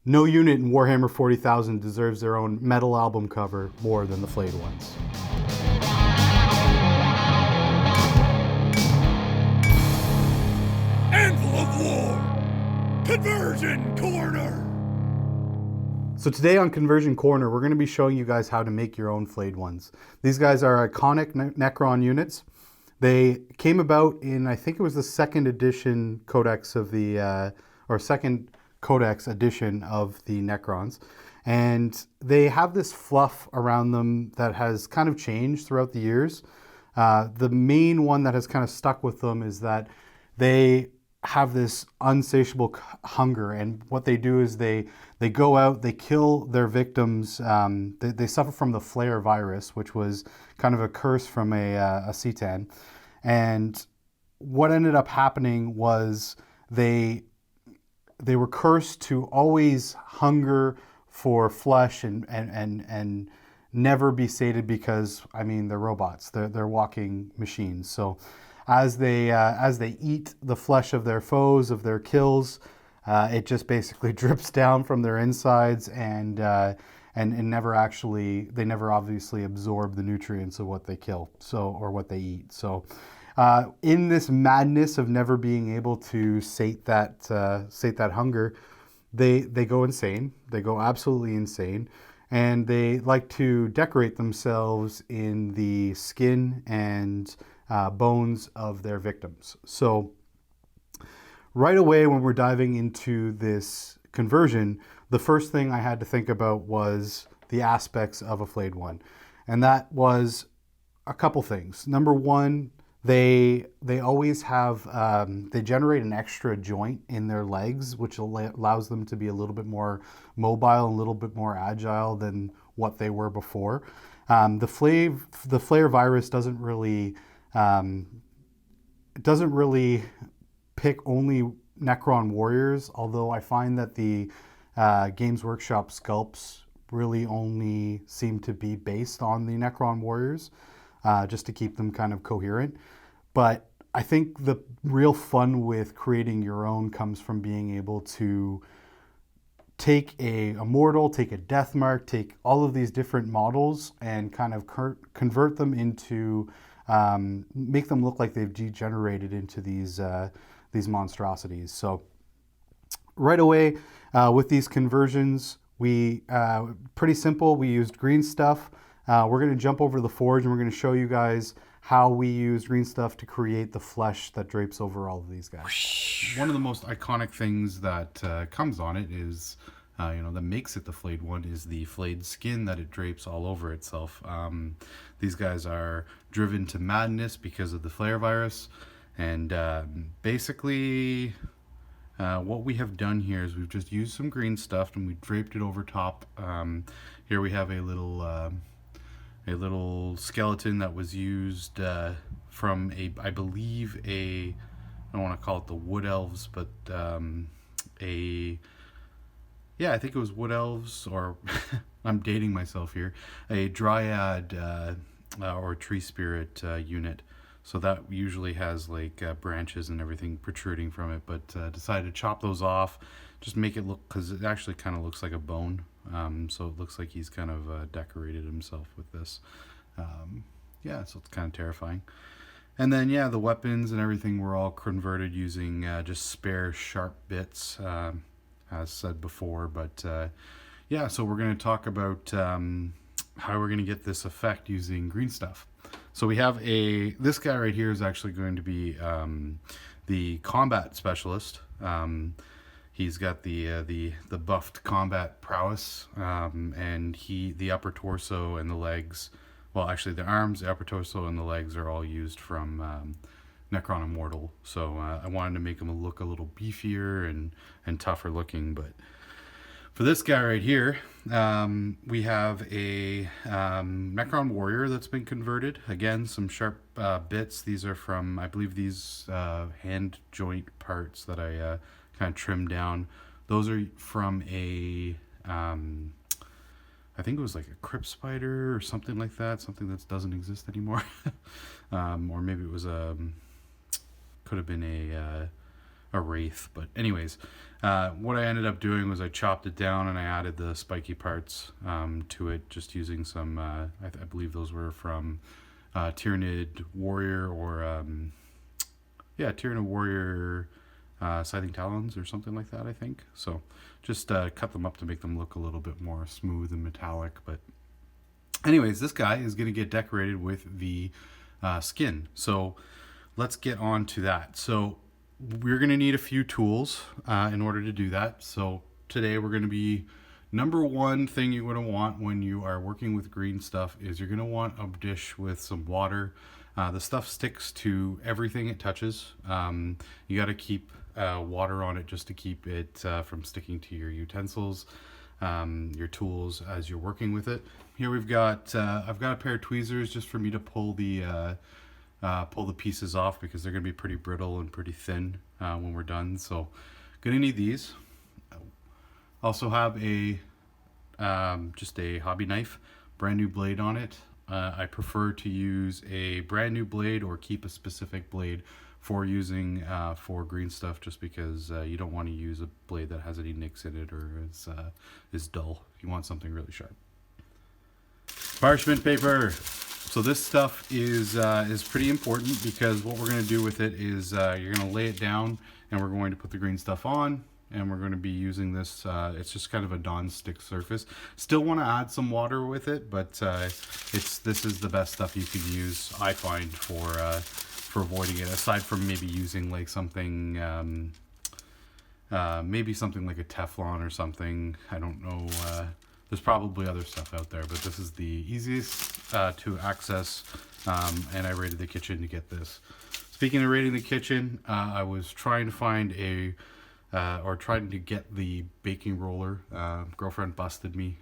No unit in Warhammer 40,000 deserves their own metal album cover more than the Flayed Ones. Anvil of War! Conversion Corner! So today on Conversion Corner, we're going to be showing you guys how to make your own Flayed Ones. These guys are iconic Necron units. They came about in, I think it was the second edition codex of the, or second codex edition of the Necrons. And they have this fluff around them that has kind of changed throughout the years. The main one that has kind of stuck with them is that they have this insatiable hunger, and what they do is they go out, they kill their victims. They suffer from the flare virus, which was kind of a curse from a Cetan. And what ended up happening was they were cursed to always hunger for flesh and never be sated because, I mean, they're robots, they're walking machines. So as they eat the flesh of their foes, of their kills, it just basically drips down from their insides, and never obviously absorb the nutrients of what they kill, or what they eat. So in this madness of never being able to sate that hunger, they go insane. They go absolutely insane, and they like to decorate themselves in the skin and bones of their victims. So right away, when we're diving into this conversion, the first thing I had to think about was the aspects of a Flayed One. And that was a couple things. Number one, they always have, they generate an extra joint in their legs, which allows them to be a little bit more mobile, a little bit more agile than what they were before. The flare virus doesn't really pick only Necron warriors, although I find that the Games Workshop sculpts really only seem to be based on the Necron warriors, just to keep them kind of coherent. But I think the real fun with creating your own comes from being able to take a mortal, take a death mark, take all of these different models and kind of convert them into, make them look like they've degenerated into these monstrosities. So right away with these conversions, we pretty simple. We used green stuff. We're going to jump over to the forge, and we're going to show you guys how we use green stuff to create the flesh that drapes over all of these guys. One of the most iconic things that comes on it is, that makes it the Flayed One, is the flayed skin that it drapes all over itself. These guys are driven to madness because of the flare virus, and basically what we have done here is we've just used some green stuff and we draped it over top. Here we have a little skeleton that was used from I believe I don't want to call it the Wood Elves, but I think it was Wood Elves, or I'm dating myself here, a Dryad or Tree Spirit unit. So that usually has like branches and everything protruding from it, but decided to chop those off, just make it look, because it actually kind of looks like a bone. So it looks like he's kind of decorated himself with this. So it's kind of terrifying. And then, the weapons and everything were all converted using just spare sharp bits, as said before. But so we're going to talk about how we're going to get this effect using green stuff. So we have this guy right here is actually going to be the combat specialist. He's got the buffed combat prowess, and the upper torso and the legs, well, actually the arms, the upper torso, and the legs are all used from Necron Immortal. So I wanted to make him look a little beefier and tougher looking. But for this guy right here, we have a Necron Warrior that's been converted. Again, some sharp bits. These are from, I believe, these hand joint parts that I kind of trimmed down. Those are from I think it was like a crypt spider or something like that, something that doesn't exist anymore. Or maybe it was could have been a wraith. But anyways, what I ended up doing was I chopped it down and I added the spiky parts to it, just using some, I believe those were from Tyrannid Warrior or, Tyrannid Warrior Scything Talons or something like that, I think. So just cut them up to make them look a little bit more smooth and metallic. But anyways, this guy is going to get decorated with the skin. So let's get on to that. So we're going to need a few tools in order to do that. So today we're going to be, number one thing you're going to want when you are working with green stuff is you're going to want a dish with some water. The stuff sticks to everything it touches. You got to keep water on it just to keep it from sticking to your utensils, your tools as you're working with it. Here we've got, I've got a pair of tweezers just for me to pull the pieces off, because they're going to be pretty brittle and pretty thin when we're done. So gonna need these. Also have a just a hobby knife, brand new blade on it. I prefer to use a brand new blade or keep a specific blade for using for green stuff, just because you don't want to use a blade that has any nicks in it or is dull. You want something really sharp. Parchment paper. So this stuff is pretty important, because what we're going to do with it is you're going to lay it down and we're going to put the green stuff on, and we're going to be using this. It's just kind of a non-stick surface. Still want to add some water with it, but this is the best stuff you can use, I find, for avoiding it. Aside from maybe using like something, maybe something like a Teflon or something. I don't know. There's probably other stuff out there, but this is the easiest to access, and I raided the kitchen to get this. Speaking of raiding the kitchen, I was trying to find trying to get the baking roller. Girlfriend busted me,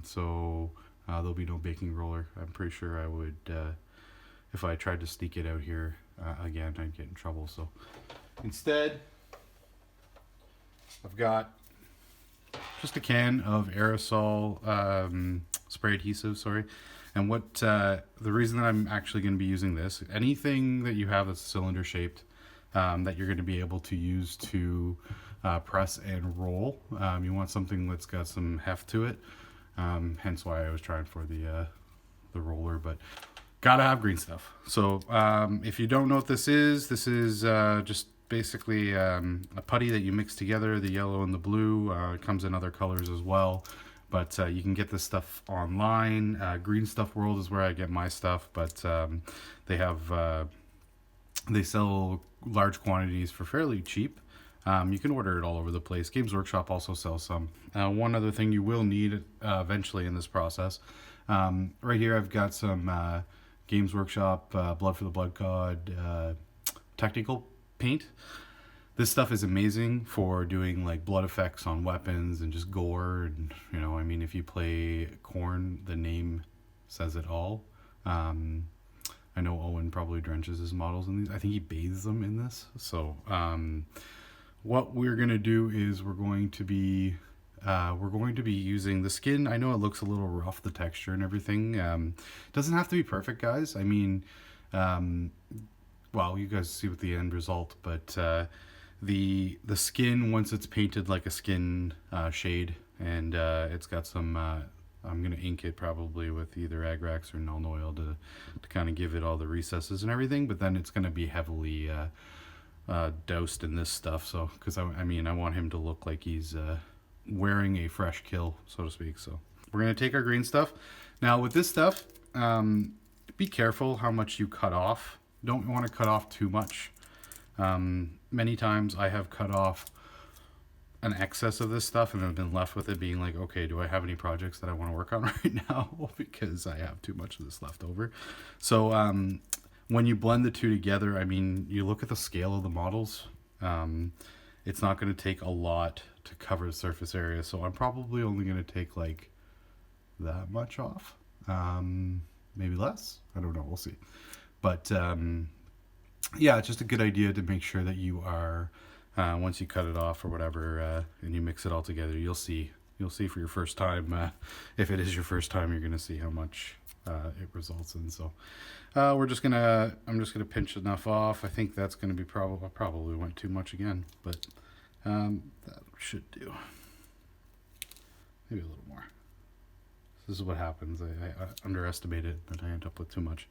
so there'll be no baking roller. I'm pretty sure I would, if I tried to sneak it out here again, I'd get in trouble. So instead, I've got just a can of aerosol spray adhesive, sorry. And what the reason that I'm actually going to be using this, anything that you have that's cylinder shaped, that you're going to be able to use to press and roll, you want something that's got some heft to it. Hence why I was trying for the roller, but gotta have green stuff. So if you don't know what this is just basically a putty that you mix together, the yellow and the blue. It comes in other colors as well, but you can get this stuff online. Green Stuff World is where I get my stuff, but they sell large quantities for fairly cheap. You can order it all over the place. Games Workshop also sells some. One other thing you will need eventually in this process, right here I've got some Games Workshop Blood for the Blood God technical paint. This stuff is amazing for doing like blood effects on weapons and just gore, and I mean, if you play Khorne, the name says it all. I know Owen probably drenches his models in these. I think he bathes them in this. So what we're going to do is we're going to be using the skin. I know it looks a little rough, the texture and everything. It doesn't have to be perfect, guys. I mean, well, you guys see what the end result, but the skin, once it's painted like a skin shade, and it's got some, I'm going to ink it probably with either Agrax or Nuln Oil to kind of give it all the recesses and everything, but then it's going to be heavily doused in this stuff. So, because I mean, I want him to look like he's wearing a fresh kill, so to speak. So we're going to take our green stuff. Now with this stuff, be careful how much you cut off. Don't want to cut off too much. Many times I have cut off an excess of this stuff and I've been left with it being like, okay, do I have any projects that I want to work on right now? Because I have too much of this left over. So when you blend the two together, I mean, you look at the scale of the models. It's not going to take a lot to cover the surface area. So I'm probably only going to take like that much off. Maybe less. I don't know. We'll see. But yeah, it's just a good idea to make sure that you are, once you cut it off or whatever, and you mix it all together, you'll see for your first time, if it is your first time, you're going to see how much it results in. So I'm just gonna pinch enough off. I think that's gonna be I probably went too much again, but that should do. Maybe a little more. This is what happens. I underestimate it, and I end up with too much.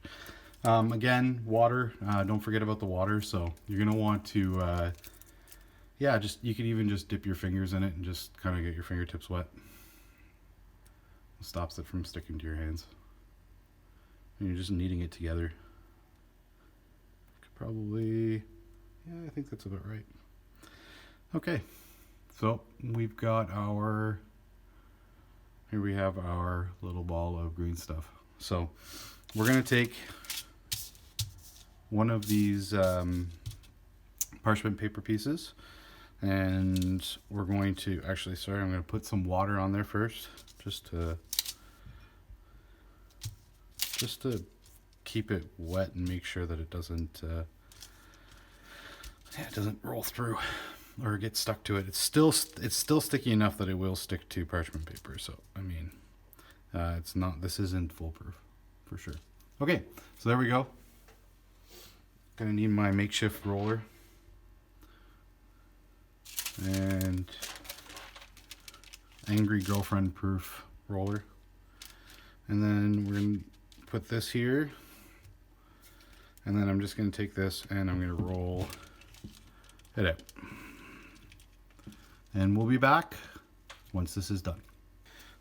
Again, water. Don't forget about the water. So you're gonna want to, yeah, you could even just dip your fingers in it and just kind of get your fingertips wet. It stops it from sticking to your hands. And you're just kneading it together. Could probably, yeah, I think that's about right. Okay, so we've got here we have our little ball of green stuff. So we're gonna take one of these parchment paper pieces, and we're going to, actually, sorry, I'm gonna put some water on there first, just to keep it wet and make sure that it doesn't roll through or get stuck to it. It's still sticky enough that it will stick to parchment paper. So I mean, this isn't foolproof for sure. Okay, so there we go. Gonna need my makeshift roller and angry girlfriend proof roller, and then we're gonna put this here, and then I'm just gonna take this and I'm gonna roll it out. And we'll be back once this is done.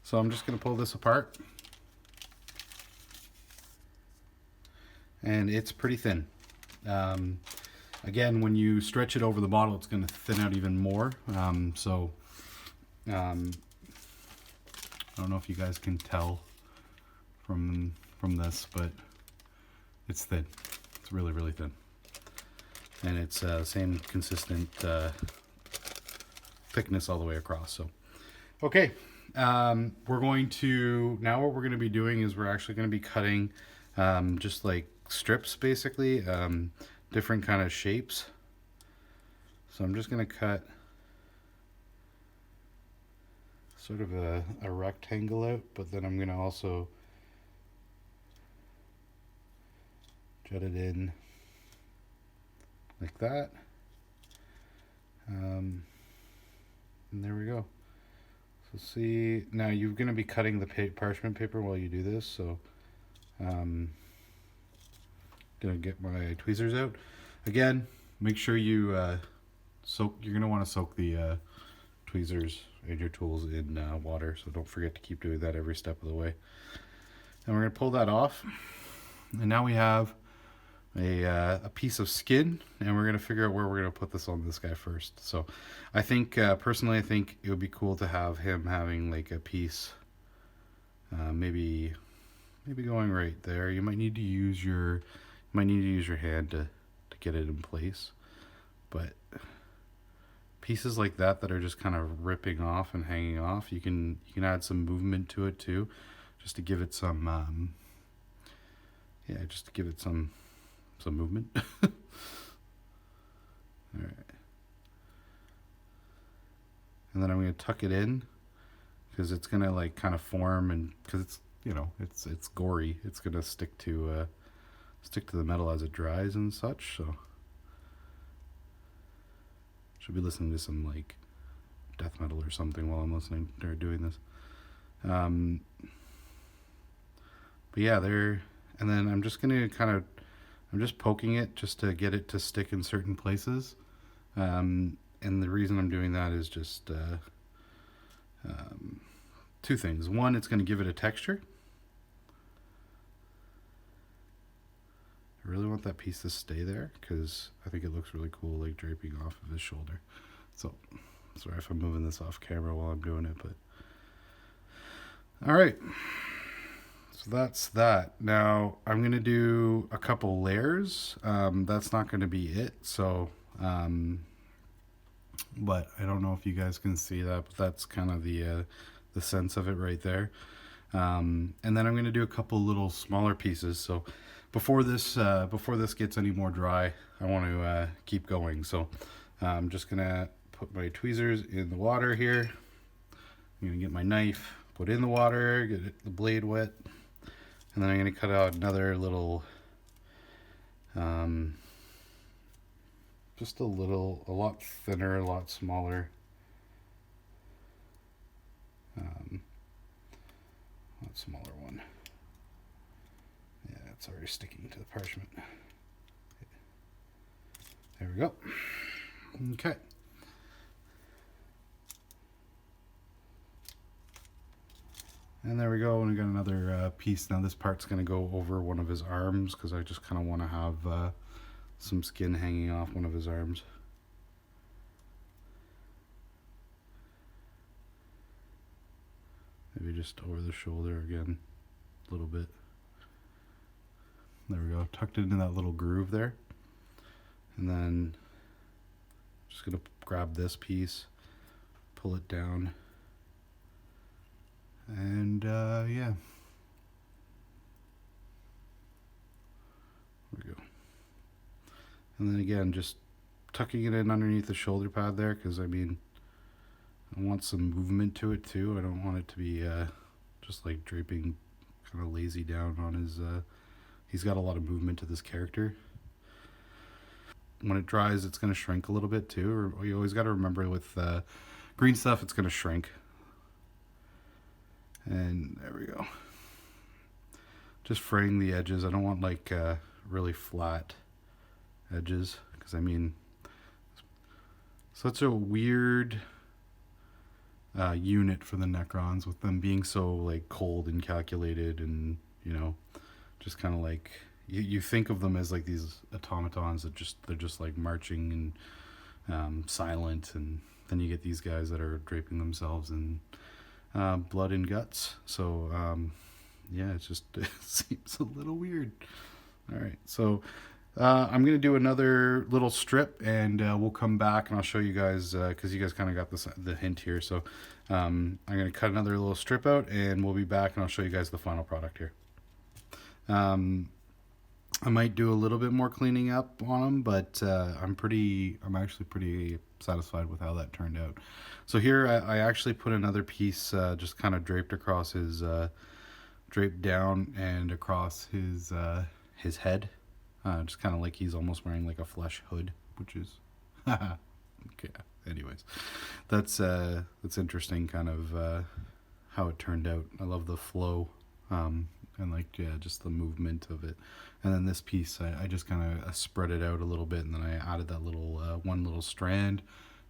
So I'm just going to pull this apart. And it's pretty thin. Again, when you stretch it over the bottle, it's going to thin out even more. I don't know if you guys can tell from this, but it's thin. It's really, really thin. And it's same consistent thickness all the way across. So okay, what we're going to be doing is we're actually going to be cutting just like strips, basically, different kind of shapes. So I'm just going to cut sort of a rectangle out, but then I'm going to also jet it in like that. And there we go. So see, now you're going to be cutting the parchment paper while you do this. So I'm going to get my tweezers out. Again, make sure you you're going to want to soak the tweezers and your tools in water. So don't forget to keep doing that every step of the way. And we're going to pull that off. And now we have a piece of skin, and we're going to figure out where we're going to put this on this guy first. So I think personally, I think it would be cool to have him having like a piece maybe going right there. You might need to use your hand to get it in place, but pieces like that are just kind of ripping off and hanging off, you can add some movement to it too, just to give it some some movement. All right. And then I'm going to tuck it in because it's going to like kind of form, and because it's, you know, it's gory, it's going to stick to the metal as it dries and such. So should be listening to some like death metal or something while I'm listening or doing this. But yeah, and then I'm just going to I'm just poking it just to get it to stick in certain places. And the reason I'm doing that is just two things. One, it's going to give it a texture. I really want that piece to stay there because I think it looks really cool, like draping off of his shoulder. So, sorry if I'm moving this off camera while I'm doing it, but all right. So that's that. Now I'm going to do a couple layers. That's not going to be it. So, but I don't know if you guys can see that, but that's kind of the sense of it right there. And then I'm going to do a couple little smaller pieces. So before this gets any more dry, I want to keep going. So I'm just going to put my tweezers in the water here. I'm going to get my knife, put in the water, get the blade wet. And then I'm going to cut out another little, just a lot thinner, a lot smaller. A lot smaller one. Yeah, it's already sticking to the parchment. There we go. Okay. And there we go, and we got another piece. Now this part's going to go over one of his arms because I just kind of want to have some skin hanging off one of his arms. Maybe just over the shoulder again, a little bit. There we go, tucked it into that little groove there. And then just going to grab this piece, pull it down. And yeah, there we go. And then again, just tucking it in underneath the shoulder pad there, because I mean, I want some movement to it too. I don't want it to be just like draping kind of lazy down on his, he's got a lot of movement to this character. When it dries, it's going to shrink a little bit too. Or you always got to remember with green stuff, it's going to shrink. And there we go. Just fraying the edges. I don't want like really flat edges, because I mean, such a weird unit for the Necrons, with them being so like cold and calculated, and you know, just kind of like you think of them as like these automatons that they're just like marching and silent, and then you get these guys that are draping themselves in blood and guts. So yeah, it seems a little weird. All right, so I'm gonna do another little strip, and we'll come back and I'll show you guys, because you guys kind of got the hint here. So I'm gonna cut another little strip out, and we'll be back and I'll show you guys the final product here. I might do a little bit more cleaning up on them, but I'm actually pretty satisfied with how that turned out. So here I actually put another piece just kind of draped across his, draped down and across his head, just kind of like he's almost wearing like a flesh hood, which is, okay. Anyways, that's interesting, kind of how it turned out. I love the flow, and like, yeah, just the movement of it. And then this piece, I just kind of spread it out a little bit, and then I added that little one little strand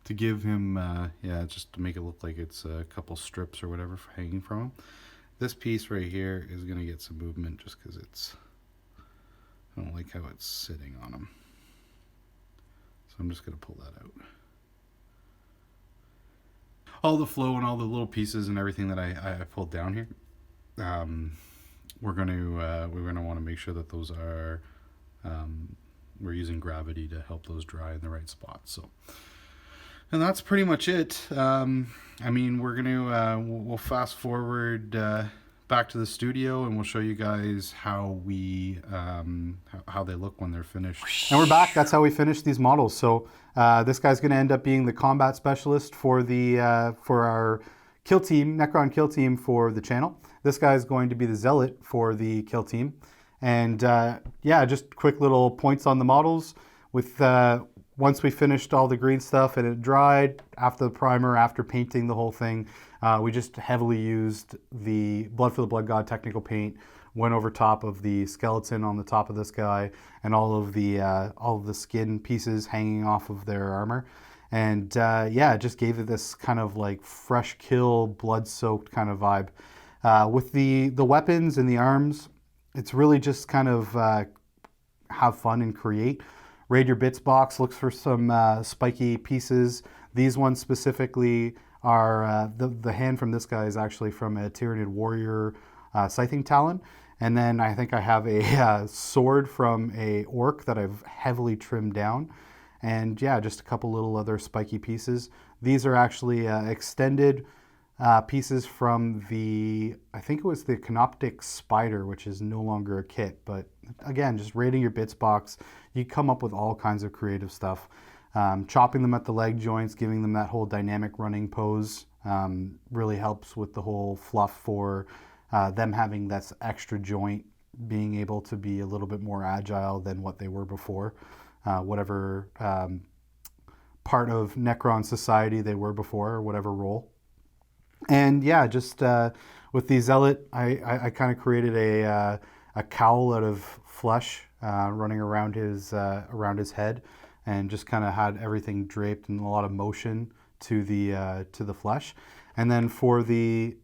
to give him, yeah, just to make it look like it's a couple strips or whatever hanging from him. This piece right here is going to get some movement just because I don't like how it's sitting on him. So I'm just going to pull that out. All the flow and all the little pieces and everything that I pulled down here, we're going to want to make sure that those are, we're using gravity to help those dry in the right spot. So, and that's pretty much it. I mean, we're going to, we'll fast forward back to the studio, and we'll show you guys how how they look when they're finished. And we're back. That's how we finished these models. So this guy's going to end up being the combat specialist for the for our kill team, Necron kill team for the channel. This guy's going to be the zealot for the kill team. And yeah, just quick little points on the models. With once we finished all the green stuff and it dried, after the primer, after painting the whole thing, we just heavily used the Blood for the Blood God technical paint, went over top of the skeleton on the top of this guy, and all of the skin pieces hanging off of their armor. And yeah, it just gave it this kind of like fresh kill, blood-soaked kind of vibe. With the weapons and the arms, it's really just kind of have fun and create. Raid Your Bits box looks for some spiky pieces. These ones specifically are, the hand from this guy is actually from a Tyranid Warrior Scything Talon. And then I think I have a sword from a orc that I've heavily trimmed down. And yeah, just a couple little other spiky pieces. These are actually extended pieces from I think it was the Canoptic Spider, which is no longer a kit. But again, just raiding your bits box, you come up with all kinds of creative stuff. Chopping them at the leg joints, giving them that whole dynamic running pose really helps with the whole fluff for them having that extra joint being able to be a little bit more agile than what they were before, whatever part of Necron society they were before, or whatever role. And yeah, just with the Zealot, I kind of created a cowl out of flesh running around his head, and just kind of had everything draped and a lot of motion to the flesh. And then for the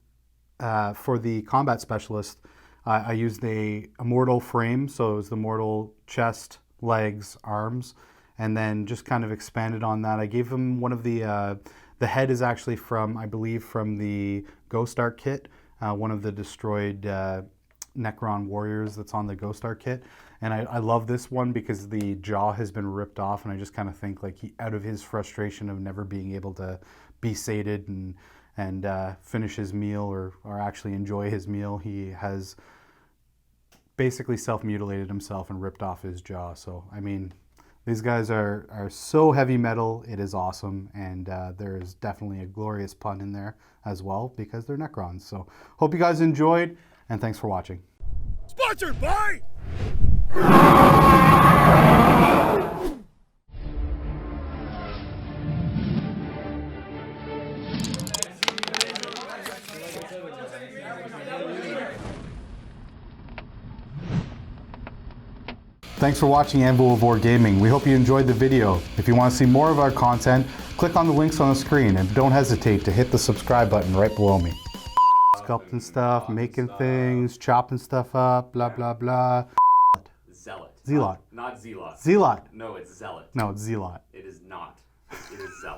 combat specialist, I used a mortal frame, so it was the mortal chest, legs, arms, and then just kind of expanded on that. I gave him one of the head is actually from, I believe, from the Ghost Art kit, one of the destroyed Necron warriors that's on the Ghost Art kit. And I love this one because the jaw has been ripped off, and I just kind of think like out of his frustration of never being able to be sated and finish his meal or actually enjoy his meal, he has basically self-mutilated himself and ripped off his jaw. So, I mean, these guys are so heavy metal, it is awesome, and there is definitely a glorious pun in there as well because they're Necrons. So, hope you guys enjoyed, and thanks for watching. Sponsored by Thanks for watching Anvil of War Gaming. We hope you enjoyed the video. If you want to see more of our content, click on the links on the screen, and don't hesitate to hit the subscribe button right below me. Sculpting stuff, making things, chopping stuff up, blah blah blah. Zealot. Zealot. Not Zealot. Zealot. No, it's Zealot. No, it's Zealot. It is not. It is Zealot.